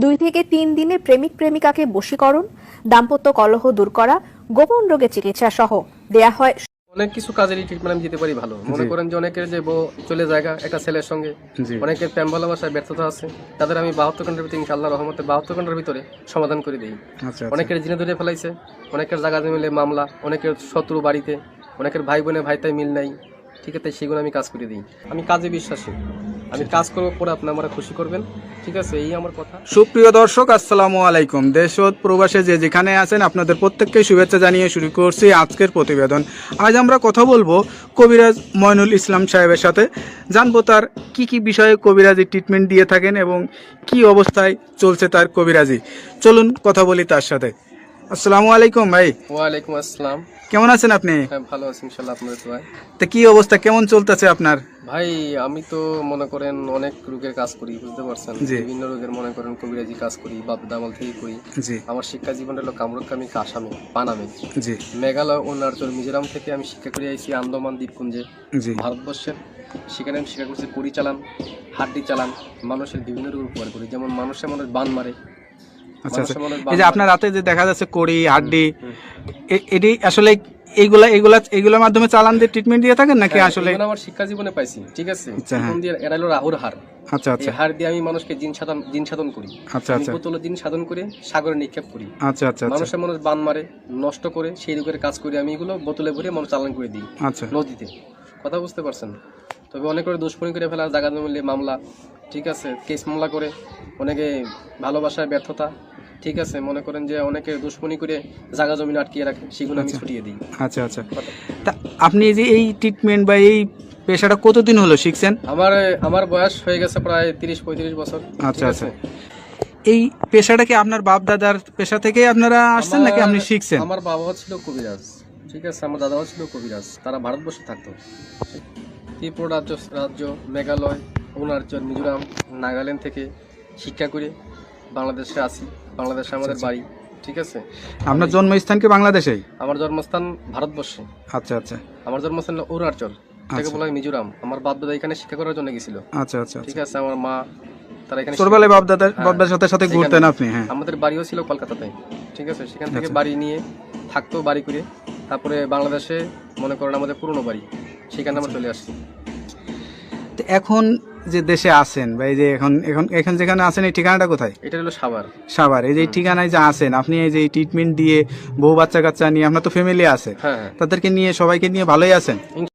2 থেকে 3 দিনে প্রেমিক প্রেমিকাকে বশীকরণ, দাম্পত্য কলহ দূর করা, গোপন রোগের চিকিৎসা সহ দেয়া হয়। অনেক কিছু কাজেরই ট্রিটমেন্ট আমি দিতে পারি ভালো। মনে করেন যে অনেকের যে বউ চলে যায় একটা ছেলের সঙ্গে, অনেকের প্রেম ভালোবাসায় ব্যর্থতা আছে, তাদের আমি 72 ঘন্টার ভিতরে ইনশাআল্লাহ রহমতে 72 ঘন্টার ভিতরে সমাধান করে দিই। অনেকের জিনে ধরে ফেলাইছে, অনেকের জায়গা মিলে মামলা, অনেকের শত্রু বাড়িতে, অনেকের ভাই বোনে ভাইতাই মিল নাই, ঠিক আছে, সেগুলো আমি কাজ করে দিই। আমি কাজে বিশ্বাসী, আমি কাজ করবো পরে আপনি আমার খুশি করবেন, ঠিক আছে, এই আমার কথা। সুপ্রিয় দর্শক, আসসালামু আলাইকুম। দেশ ও প্রবাসে যে যেখানে আছেন আপনাদের প্রত্যেককে শুভেচ্ছা জানিয়ে শুরু করছি আজকের প্রতিবেদন। আজ আমরা কথা বলবো কবিরাজ ময়নুল ইসলাম সাহেবের সাথে, জানবো তার কি কি বিষয়ে কবিরাজি ট্রিটমেন্ট দিয়ে থাকেন এবং কি অবস্থায় চলছে তার কবিরাজি। চলুন কথা বলি তার সাথে। আসসালামু আলাইকুম ভাই। ওয়ালাইকুম আসসালাম। কেমন আছেন আপনি? হ্যাঁ, ভালো আছি ইনশাআল্লাহ, আপনাদের দোয়ায়। তা কি অবস্থা, কেমন চলতেছে আপনার? ভাই আমি তো মনে করেন অনেক রোগের কাজ করি, বুঝতে পারছেন, বিভিন্ন রোগের মনে করেন কবিরাজি কাজ করি, বাপ দামাল থেকে করি। আমার শিক্ষা জীবন হলো কামরূপকামী আসামে পানামে, মেঘালয়, অরুণাচল, মিজোরাম থেকে আমি শিক্ষা করে আইছি আন্দামান দ্বীপপুঞ্জে, ভারতবর্ষের। সেখানে আমি শিক্ষা করছি কড়ি চালান, হাড্ডি চালান, মানুষের বিভিন্ন রোগ উপকার করি, যেমন মানুষের মানুষ বান মারে। আচ্ছা আচ্ছা, এই যে আপনার রাতে যে দেখা যাচ্ছে কড়ি হাড্ডি, এটি আসলে এইগুলোর মাধ্যমে চালান দিয়ে ট্রিটমেন্ট দিয়ে থাকেন নাকি? আসলে আমার শিক্ষা জীবনে পাইছি, ঠিক আছে, এরা হলো রাহুর হার। আচ্ছা আচ্ছা, হার দিয়ে আমি মানুষকে জিন সাধন করি। আচ্ছা আচ্ছা, বোতল জিন সাধন করে সাগরে নিক্ষেপ করি। আচ্ছা আচ্ছা, মানুষের মানুষ বান মারে, নষ্ট করে, সেই রোগের কাজ করি আমি, এগুলো বোতলে ভরে মানুষ চালান করে দিই। আচ্ছা, নদীতে। কথা বুঝতে পারছেন? তবে অনেক করে দুষ্কর্মী করে ফেলা, জায়গা মিলে মামলা, ঠিক আছে, কেস মামলা করে, অনেকে ভালোবাসায় ব্যর্থতা, ঠিক আছে, মনে করেন যে অনেকে দুশ্মনী করে জায়গা জমি আটকিয়ে রাখে, সেগুলো আমি ছুটিয়ে দিই। আচ্ছা আচ্ছা, তা আপনি যে এই ট্রিটমেন্ট বা এই পেশাটা কতদিন হলো শিখছেন? আমার বয়স হয়ে গেছে প্রায় 30-35 বছর। আচ্ছা আচ্ছা, এই পেশাটা কি আপনার বাপ দাদার পেশা থেকে আপনারা আসছেন নাকি আপনি শিখছেন? আমার বাবা ছিল কবিরাজ, ঠিক আছে, আমার দাদাও ছিল কবিরাজ, তারা ভারতবর্ষে থাকতো। ত্রিপুরা রাজ্য, মেঘালয়, অরুণাচল, মিজোরাম, নাগাল্যান্ড থেকে শিক্ষা করে বাংলাদেশে আসি। বাংলাদেশে আমাদের বাড়ি, ঠিক আছে। আপনার জন্মস্থান কি বাংলাদেশেই? আমার জন্মস্থান ভারতবর্ষে। আচ্ছা আচ্ছা, আমার জন্মস্থান হলো অরুণাচল, এটাকে বলা হয় মিজোরাম। আমার বাপ দাদা এখানে শিক্ষা করার জন্য গেছিল। আচ্ছা আচ্ছা, ঠিক আছে, আমার মা তারা এখানে ছোটবেলায় বাপ দাদার সাথে ঘুরতেন আপনি? হ্যাঁ, আমাদের বাড়িও ছিল কলকাতাতে, ঠিক আছে, সেখান থেকে বাড়ি নিয়ে থাকতো, বাড়ি করে তারপরে বাংলাদেশে মনে করেন আমাদের পুরনো বাড়ি, সেখানে আমরা চলে আসছি। এখন যে দেশে আছেন বা এই যে এখন যেখানে আছেন, এই ঠিকানাটা কোথায়? এটা হলো সাভার। সাভার, এই যে ঠিকানায় যে আছেন আপনি, এই যে ট্রিটমেন্ট দিয়ে বউ বাচ্চা কাচ্চা নিয়ে, আপনার তো ফ্যামিলি আছে, তাদেরকে নিয়ে সবাইকে নিয়ে ভালোই আছেন?